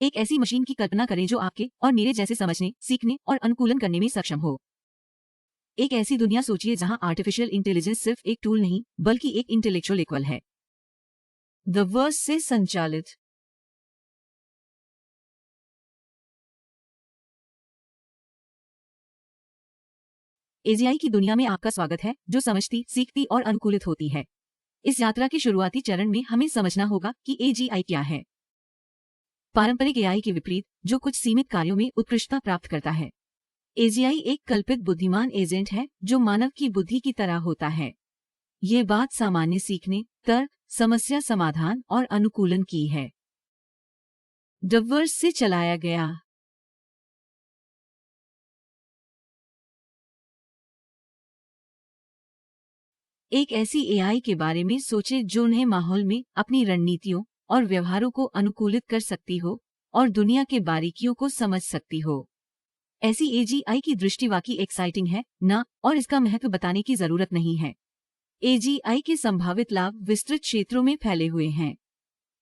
एक ऐसी मशीन की कल्पना करें जो आपके और मेरे जैसे समझने, सीखने और अनुकूलन करने में सक्षम हो। एक ऐसी दुनिया सोचिए जहां आर्टिफिशियल इंटेलिजेंस सिर्फ एक टूल नहीं बल्कि एक इंटेलेक्चुअल इक्वल है। द वर्स से संचालित एजीआई की दुनिया में आपका स्वागत है, जो समझती, सीखती और अनुकूलित होती है। इस यात्रा के शुरुआती चरण में हमें समझना होगा कि एजीआई क्या है। पारंपरिक एआई के विपरीत, जो कुछ सीमित कार्यों में उत्कृष्टता प्राप्त करता है, एजीआई एक कल्पित बुद्धिमान एजेंट है जो मानव की बुद्धि की तरह होता है। ये बात सामान्य सीखने, तर्क, समस्या समाधान और अनुकूलन की है। डवर्स से चलाया गया। एक ऐसी एआई के बारे में सोचे जो उन्हें माहौल में अपनी रणनीतियों और व्यवहारों को अनुकूलित कर सकती हो और दुनिया के बारीकियों को समझ सकती हो। ऐसी एजीआई की दृष्टि वाकई एक्साइटिंग है ना, और इसका महत्व बताने की जरूरत नहीं है। एजीआई के संभावित लाभ विस्तृत क्षेत्रों में फैले हुए हैं।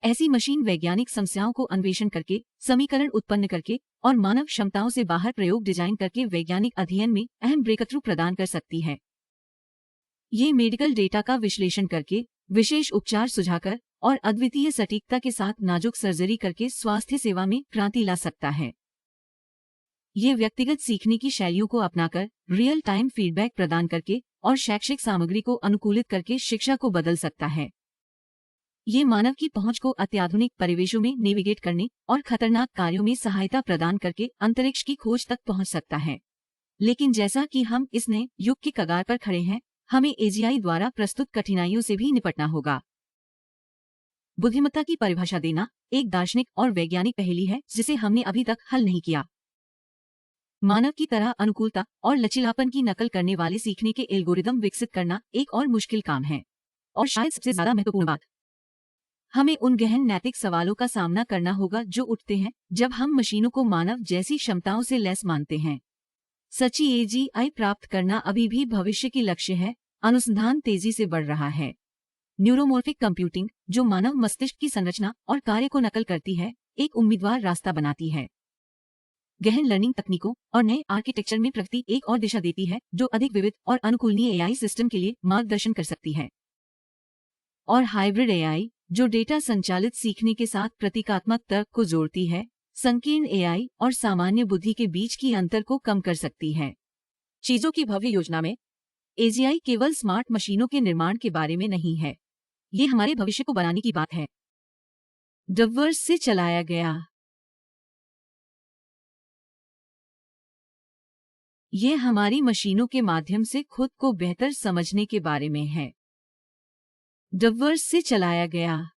ऐसी मशीन वैज्ञानिक समस्याओं को अन्वेषण करके, समीकरण उत्पन्न करके और मानव क्षमताओं से बाहर प्रयोग डिजाइन करके वैज्ञानिक अध्ययन में अहम ब्रेकथ्रू प्रदान कर सकती है। ये मेडिकल डेटा का विश्लेषण करके, विशेष उपचार सुझाकर और अद्वितीय सटीकता के साथ नाजुक सर्जरी करके स्वास्थ्य सेवा में क्रांति ला सकता है। ये व्यक्तिगत सीखने की शैलियों को अपनाकर, रियल टाइम फीडबैक प्रदान करके और शैक्षिक सामग्री को अनुकूलित करके शिक्षा को बदल सकता है। ये मानव की पहुंच को अत्याधुनिक परिवेशों में नेविगेट करने और खतरनाक कार्यों में सहायता प्रदान करके अंतरिक्ष की खोज तक पहुंच सकता है। लेकिन जैसा कि हम इस नए युग की कगार पर खड़े हैं, हमें एजीआई द्वारा प्रस्तुत कठिनाइयों से भी निपटना होगा। बुद्धिमत्ता की परिभाषा देना एक दार्शनिक और वैज्ञानिक पहेली है जिसे हमने अभी तक हल नहीं किया। मानव की तरह अनुकूलता और लचीलापन की नकल करने वाले सीखने के एल्गोरिदम विकसित करना एक और मुश्किल काम है। और शायद सबसे ज्यादा महत्वपूर्ण बात, हमें उन गहन नैतिक सवालों का सामना करना होगा जो उठते हैं जब हम मशीनों को मानव जैसी क्षमताओं से लैस मानते हैं। सच्ची एजीआई प्राप्त करना अभी भी भविष्य की लक्ष्य है। अनुसंधान तेजी से बढ़ रहा है। न्यूरोमॉर्फिक कंप्यूटिंग, जो मानव मस्तिष्क की संरचना और कार्य को नकल करती है, एक उम्मीदवार रास्ता बनाती है। गहन लर्निंग तकनीकों और नए आर्किटेक्चर में प्रगति एक और दिशा देती है जो अधिक विविध और अनुकूलनीय एआई सिस्टम के लिए मार्गदर्शन कर सकती है। और हाइब्रिड एआई, जो डेटा संचालित सीखने के साथ प्रतीकात्मक तर्क को जोड़ती है, संकीर्ण एआई और सामान्य बुद्धि के बीच की अंतर को कम कर सकती है। चीजों की भव्य योजना में एजीआई केवल स्मार्ट मशीनों के निर्माण के बारे में नहीं है, ये हमारे भविष्य को बनाने की बात है। डवर्स से चलाया गया। ये हमारी मशीनों के माध्यम से खुद को बेहतर समझने के बारे में है। डवर्स से चलाया गया।